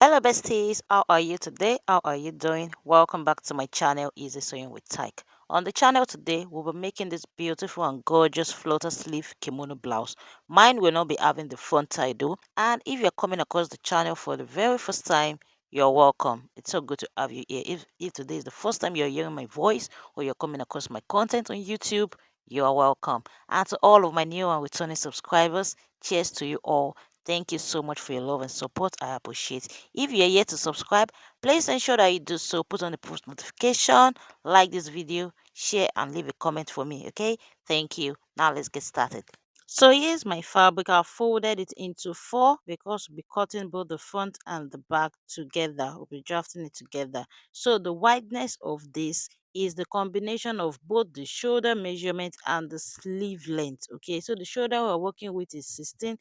Hello besties, how are you today? How are you doing? Welcome back to my channel, Easy Sewing with Tyke. On the channel today, we'll be making this beautiful and gorgeous floater sleeve kimono blouse. Mine will not be having the front tie though. And if you're coming across the channel for the very first time, you're welcome. It's so good to have you here. If today is the first time you're hearing my voice or you're coming across my content on YouTube, you are welcome. And to all of my new and returning subscribers, cheers to you all. Thank you so much for your love and support. I appreciate. If you're yet to subscribe, please ensure that you do so. Put on the post notification, like this video, share, and leave a comment for me. Okay? Thank you. Now let's get started. So here's my fabric. I folded it into four because we'll be cutting both the front and the back together. We'll be drafting it together. So the wideness of this is the combination of both the shoulder measurement and the sleeve length. Okay, so the shoulder we're working with is 16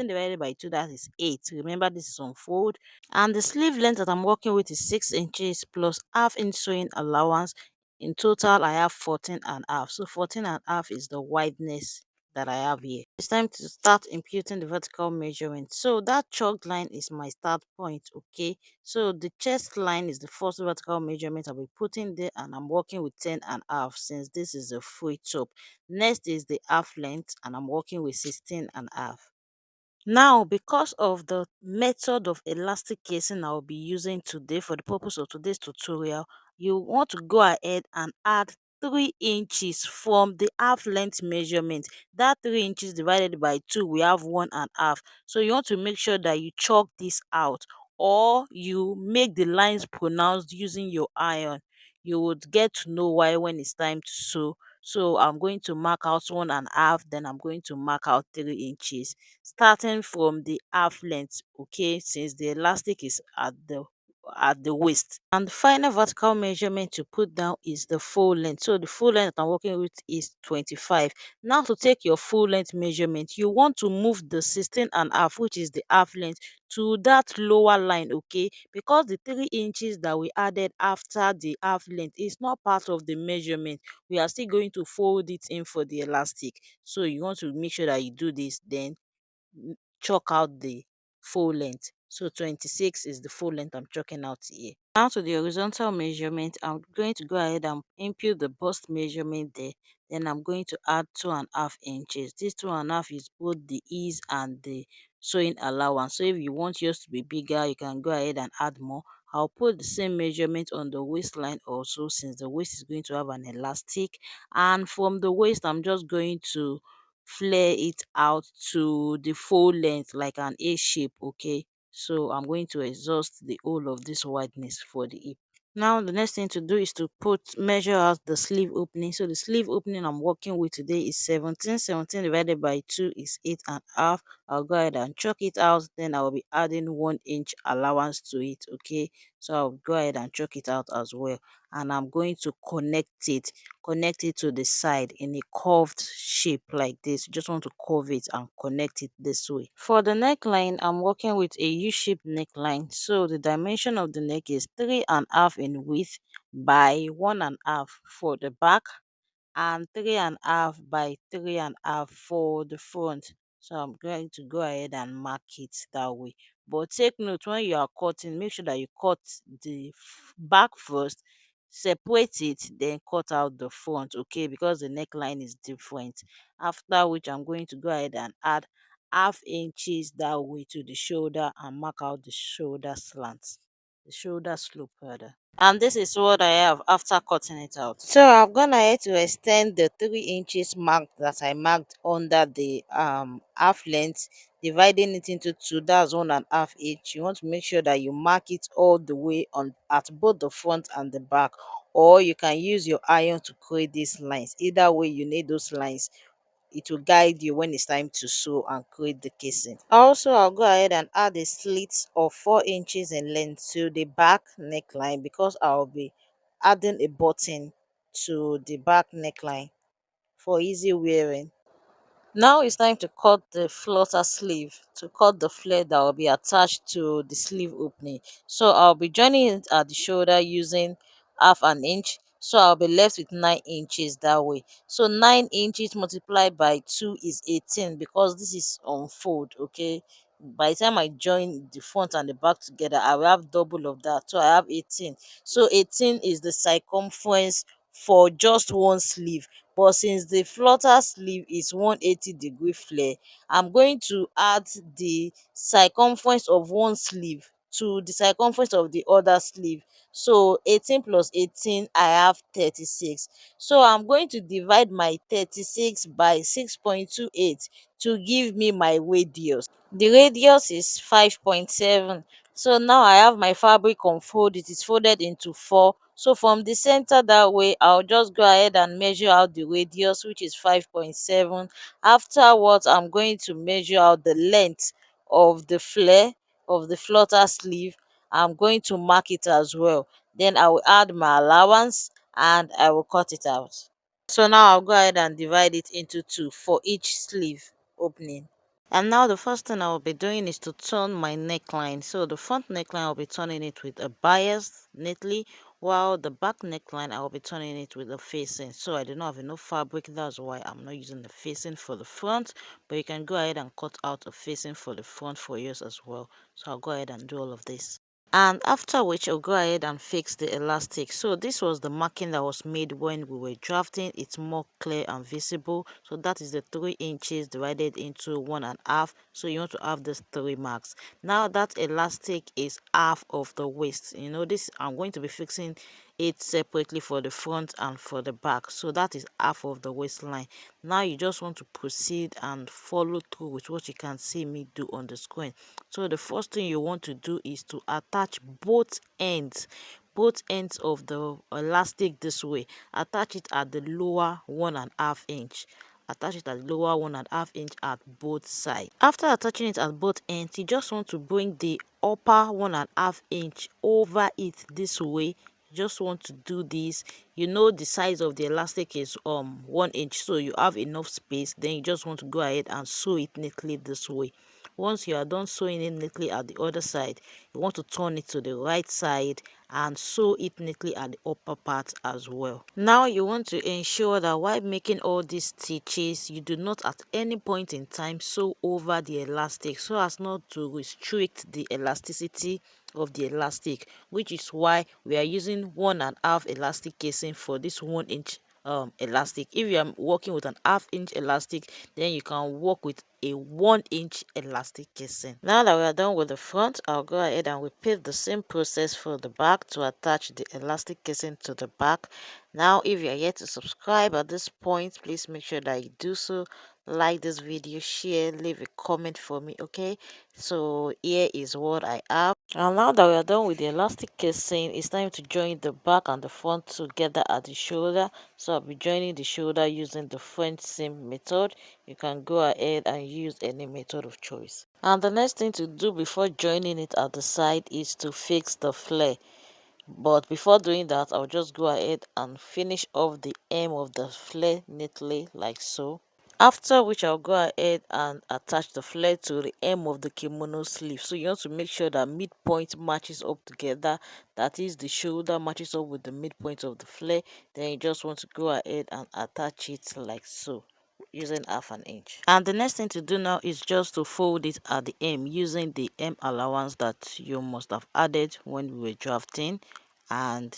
divided by 2, that is 8. Remember, this is on fold. And the sleeve length that I'm working with is 6 inches plus half inch sewing allowance. In total, I have 14 and a half. So 14 and a half is the wideness that I have here. It's time to start imputing the vertical measurement. So that chalk line is my start point, okay? So the chest line is the first vertical measurement I'll be putting there, and I'm working with 10 and a half since this is a free top. Next is the half length, and I'm working with 16 and a half. Now, because of the method of elastic casing I'll be using today for the purpose of today's tutorial, you want to go ahead and add 3 inches from the half length measurement. That 3 inches divided by 2, we have 1.5. So you want to make sure that you chalk this out, or you make the lines pronounced using your iron. You would get to know why when it's time to sew. So I'm going to mark out 1.5, then I'm going to mark out 3 inches starting from the half length, okay, since the elastic is at the waist. And the final vertical measurement to put down is the full length. So the full length I'm working with is 25. Now to take your full length measurement, you want to move the 16 and a half, which is the half length, to that lower line, okay, because the 3 inches that we added after the half length is not part of the measurement. We are still going to fold it in for the elastic. So you want to make sure that you do this, then chalk out the full length. So 26 is the full length I'm chalking out here. Now to the horizontal measurement, I'm going to go ahead and input the bust measurement there. Then I'm going to add 2.5 inches. This 2.5 is both the ease and the sewing allowance. So if you want yours to be bigger, you can go ahead and add more. I'll put the same measurement on the waistline also, since the waist is going to have an elastic. And from the waist, I'm just going to flare it out to the full length like an A shape, okay? So I'm going to exhaust the whole of this wideness for the hip. Now the next thing to do is to measure out the sleeve opening. So the sleeve opening I'm working with today is 17. 17 divided by 2 is 8.5. I'll go ahead and chalk it out. Then I'll be adding 1 inch allowance to it, okay? So I'll go ahead and chalk it out as well. And I'm going to connect it to the side in a curved shape like this. You just want to curve it and connect it this way. For the neckline, I'm working with a U-shaped neckline. So the dimension of the neck is 3.5 in width by 1.5 for the back, and 3.5 by 3.5 for the front. So I'm going to go ahead and mark it that way. But take note, when you are cutting, make sure that you cut the back first, separate it, then cut out the front, okay, because the neckline is different. After which, I'm going to go ahead and add half inches that way to the shoulder and mark out the shoulder slants, the shoulder slope rather. And this is what I have after cutting it out. So I've gone ahead to extend the 3 inches mark that I marked under the half length, dividing it into two. That's 1.5 inch. You want to make sure that you mark it all the way on at both the front and the back, or you can use your iron to create these lines. Either way, you need those lines. It will guide you when it's time to sew and create the casing. Also, I'll go ahead and add a slit of 4 inches in length to the back neckline, because I'll be adding a button to the back neckline for easy wearing. Now it's time to cut the flutter sleeve, to cut the flare that will be attached to the sleeve opening. So I'll be joining it at the shoulder using half an inch. So I'll be left with 9 inches that way. So 9 inches multiplied by 2 is 18, because this is on fold, okay? by the time I join the front and the back together, I will have double of that. So I have 18. So 18 is the circumference for just one sleeve. But since the flutter sleeve is 180-degree flare, I'm going to add the circumference of one sleeve to the circumference of the other sleeve. So 18 plus 18, I have 36. So I'm going to divide my 36 by 6.28 to give me my radius. The radius is 5.7. So now I have my fabric unfold. It is folded into 4. So from the center that way, I'll just go ahead and measure out the radius, which is 5.7. Afterwards, I'm going to measure out the length of the flare of the flutter sleeve. I'm going to mark it as well. Then I will add my allowance and I will cut it out. So now I'll go ahead and divide it into 2 for each sleeve opening. And now the first thing I will be doing is to turn my neckline. So the front neckline I'll be turning it with a bias neatly, while the back neckline I will be turning it with a facing. So I do not have enough fabric, that's why I'm not using the facing for the front, but you can go ahead and cut out a facing for the front for yours as well. So I'll go ahead and do all of this. And after which I'll go ahead and fix the elastic. So this was the marking that was made when we were drafting. It's more clear and visible. So that is the 3 inches divided into 1.5. So you want to have this 3 marks. Now that elastic is half of the waist. You know, this I'm going to be fixing it separately for the front and for the back. So that is half of the waistline. Now you just want to proceed and follow through with what you can see me do on the screen. So the first thing you want to do is to attach both ends of the elastic this way. Attach it at the lower 1.5 inch. Attach it at the lower 1.5 inch at both sides. After attaching it at both ends, you just want to bring the upper 1.5 inch over it this way. You just want to do this. You know the size of the elastic is 1 inch, so you have enough space. Then you just want to go ahead and sew it neatly this way. Once you are done sewing it neatly at the other side, you want to turn it to the right side and sew it neatly at the upper part as well. Now you want to ensure that while making all these stitches, you do not at any point in time sew over the elastic so as not to restrict the elasticity of the elastic, which is why we are using 1.5 elastic casing for this 1 inch elastic. If you are working with an half-inch elastic, then you can work with a 1 inch elastic casing. Now that we are done with the front, I'll go ahead and repeat the same process for the back to attach the elastic casing to the back. Now if you are yet to subscribe at this point, please make sure that you do so. Like this video, share, leave a comment for me, okay? So here is what I have. And now that we are done with the elastic casing, it's time to join the back and the front together at the shoulder. So I'll be joining the shoulder using the French seam method. You can go ahead and use any method of choice. And the next thing to do before joining it at the side is to fix the flare. But before doing that, I'll just go ahead and finish off the hem of the flare neatly like so. After which I'll go ahead and attach the flare to the hem of the kimono sleeve. So you want to make sure that midpoint matches up together. That is, the shoulder matches up with the midpoint of the flare. Then you just want to go ahead and attach it like so, using 1/2 inch. And the next thing to do now is just to fold it at the hem using the hem allowance that you must have added when we were drafting. And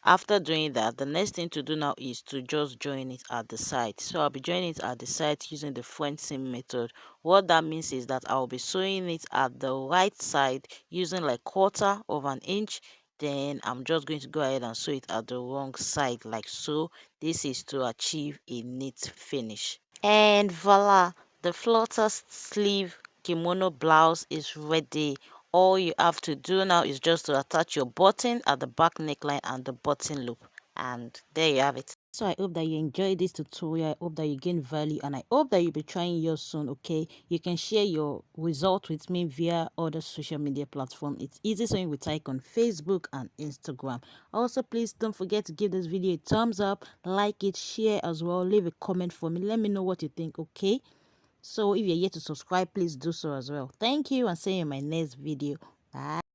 after doing that, the next thing to do now is to just join it at the side. So I'll be joining it at the side using the French seam method. What that means is that I'll be sewing it at the right side using like 1/4 inch. Then I'm just going to go ahead and sew it at the wrong side like so. This is to achieve a neat finish. And voila, the flutter sleeve kimono blouse is ready. All you have to do now is just to attach your button at the back neckline and the button loop, and there you have it. So I hope that you enjoyed this tutorial. I hope that you gain value, and I hope that you'll be trying yours soon. Okay, you can share your result with me via other social media platforms. It's Easy Sewing with Tyke on Facebook and Instagram. Also, please don't forget to give this video a thumbs up, like it, share as well, leave a comment for me, let me know what you think. Okay, so if you're yet to subscribe, please do so as well. Thank you, and see you in my next video. Bye.